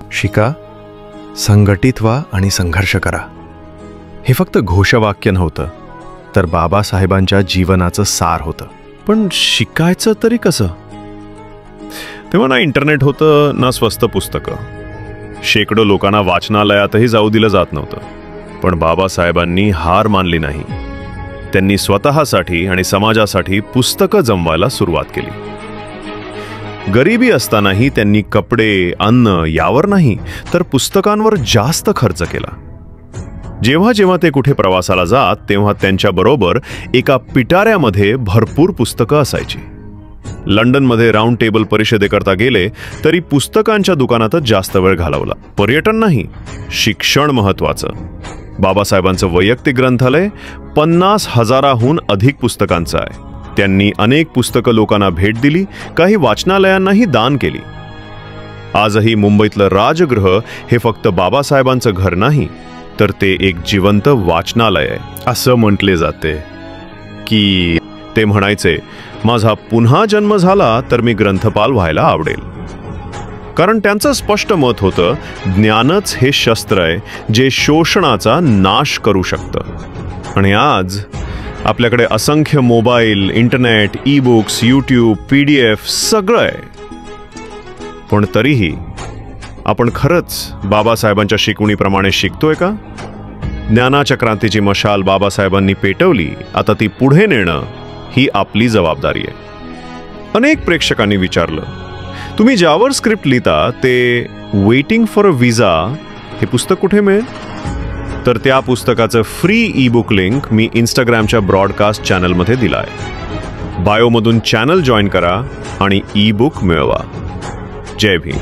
शिका, संघटित व्हा आणि संघर्ष करा. हे फक्त घोषवाक्य नव्हतं, तर बाबासाहेबांच्या जीवनाचं सार होतं. पण शिकायचं तरी कसं? तेव्हा ना इंटरनेट होतं, ना स्वस्त पुस्तकं. शेकडो लोकांना वाचनालयातही जाऊ दिलं जात नव्हतं. पण बाबासाहेबांनी हार मानली नाही. त्यांनी स्वतःसाठी आणि समाजासाठी पुस्तकं जमवायला सुरुवात केली. गरिबी असतानाही त्यांनी कपडे, अन्न यावर नाही तर पुस्तकांवर जास्त खर्च केला. जेव्हा जेव्हा ते कुठे प्रवासाला जात तेव्हा त्यांच्याबरोबर एका पिटाऱ्यामध्ये भरपूर पुस्तकं असायची. लंडनमध्ये राऊंड टेबल परिषदेकरता गेले तरी पुस्तकांच्या दुकानातच जास्त वेळ घालवला. पर्यटन नाही, शिक्षण महत्वाचं. बाबासाहेबांचं वैयक्तिक ग्रंथालय 50,000हून अधिक पुस्तकांचं आहे. त्यांनी अनेक पुस्तकं लोकांना भेट दिली, काही वाचनालयांनाही दान केली. आजही मुंबईतलं राजगृह हे फक्त बाबासाहेबांचं घर नाही, तर ते एक जिवंत वाचनालय आहे. असं म्हटले जाते की ते म्हणायचे, माझा पुन्हा जन्म झाला तर मी ग्रंथपाल व्हायला आवडेल. कारण त्यांचं स्पष्ट मत होतं, ज्ञानच हे शस्त्र आहे जे शोषणाचा नाश करू शकतं. आणि आज आपल्याकडे असंख्य mobile, internet, e books, YouTube, PDF सगळं आहे. पण तरीही आपण खरंच बाबासाहेबांच्या शिकवणीप्रमाणे शिकतोय का? ज्ञानाच्या क्रांतीची मशाल बाबासाहेबांनी पेटवली, आता ती पुढे नेणं ही आपली जबाबदारी आहे. अनेक प्रेक्षकांनी विचारलं, तुम्ही ज्यावर स्क्रिप्ट लिहिता ते वेटिंग फॉर अ विजा हे पुस्तक कुठे मिळेल? तर त्या पुस्तकाचं फ्री ई बुक लिंक मी इंस्टाग्रामच्या ब्रॉडकास्ट चॅनलमध्ये दिला आहे. बायोमधून चॅनल जॉईन करा आणि ई बुक मिळवा. जय भीम.